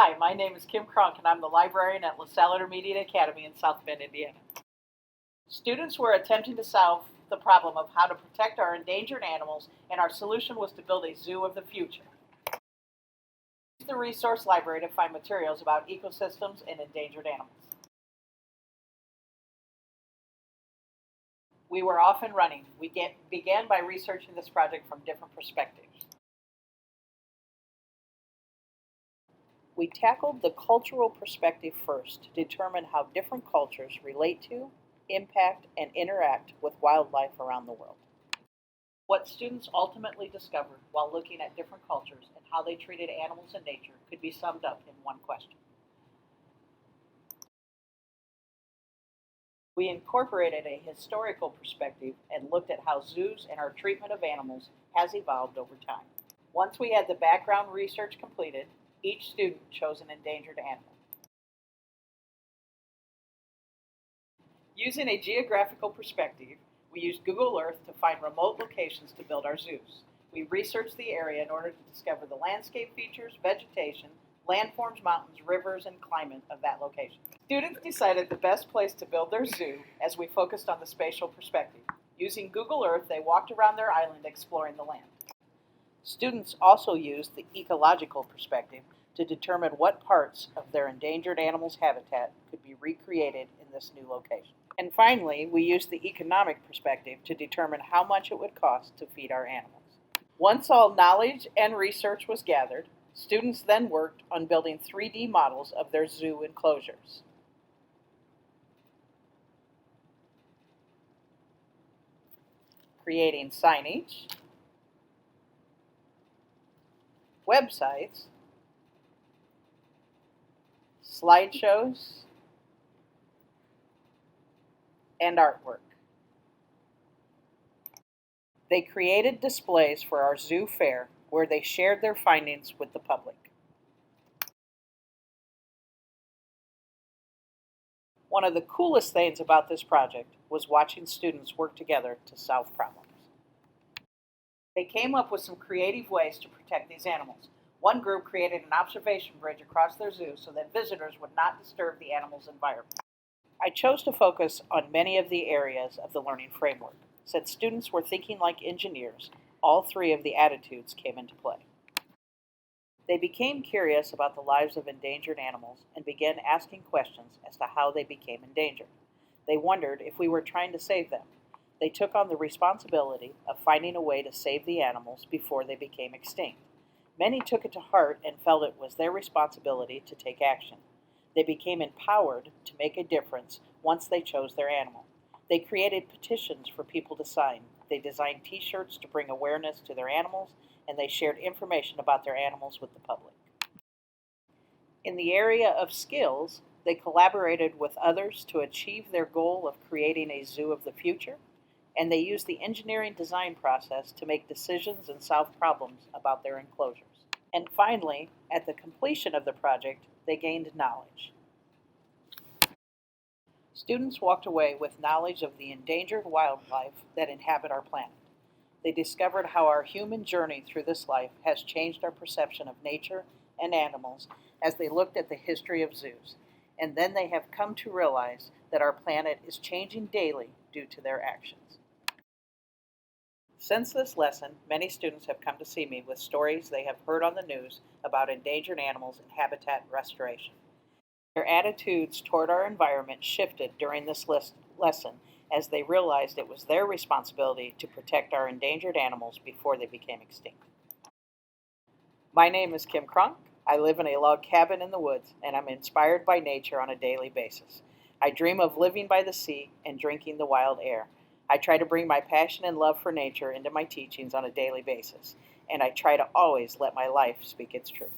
Hi, my name is Kim Kronk, and I'm the librarian at LaSalle Intermediate Academy in South Bend, Indiana. Students were attempting to solve the problem of how to protect our endangered animals, and our solution was to build a zoo of the future. Use the resource library to find materials about ecosystems and endangered animals. We were off and running. We began by researching this project from different perspectives. We tackled the cultural perspective first to determine how different cultures relate to, impact, and interact with wildlife around the world. What students ultimately discovered while looking at different cultures and how they treated animals and nature could be summed up in one question. We incorporated a historical perspective and looked at how zoos and our treatment of animals has evolved over time. Once we had the background research completed, each student chose an endangered animal. Using a geographical perspective, we used Google Earth to find remote locations to build our zoos. We researched the area in order to discover the landscape features, vegetation, landforms, mountains, rivers, and climate of that location. Students decided the best place to build their zoo as we focused on the spatial perspective. Using Google Earth, they walked around their island exploring the land. Students also used the ecological perspective to determine what parts of their endangered animals' habitat could be recreated in this new location. And finally, we used the economic perspective to determine how much it would cost to feed our animals. Once all knowledge and research was gathered, students then worked on building 3D models of their zoo enclosures. Creating signage, websites, slideshows, and artwork. They created displays for our zoo fair where they shared their findings with the public. One of the coolest things about this project was watching students work together to solve problems. They came up with some creative ways to protect these animals. One group created an observation bridge across their zoo so that visitors would not disturb the animals' environment. I chose to focus on many of the areas of the learning framework. Since students were thinking like engineers, all three of the attitudes came into play. They became curious about the lives of endangered animals and began asking questions as to how they became endangered. They wondered if we were trying to save them. They took on the responsibility of finding a way to save the animals before they became extinct. Many took it to heart and felt it was their responsibility to take action. They became empowered to make a difference once they chose their animal. They created petitions for people to sign. They designed t-shirts to bring awareness to their animals, and they shared information about their animals with the public. In the area of skills, they collaborated with others to achieve their goal of creating a zoo of the future, and they used the engineering design process to make decisions and solve problems about their enclosures. And finally, at the completion of the project, they gained knowledge. Students walked away with knowledge of the endangered wildlife that inhabit our planet. They discovered how our human journey through this life has changed our perception of nature and animals as they looked at the history of zoos. And then they have come to realize that our planet is changing daily due to their actions. Since this lesson, many students have come to see me with stories they have heard on the news about endangered animals and habitat restoration. Their attitudes toward our environment shifted during this lesson as they realized it was their responsibility to protect our endangered animals before they became extinct. My name is Kim Kronk. I live in a log cabin in the woods, and I'm inspired by nature on a daily basis. I dream of living by the sea and drinking the wild air. I try to bring my passion and love for nature into my teachings on a daily basis, and I try to always let my life speak its truth.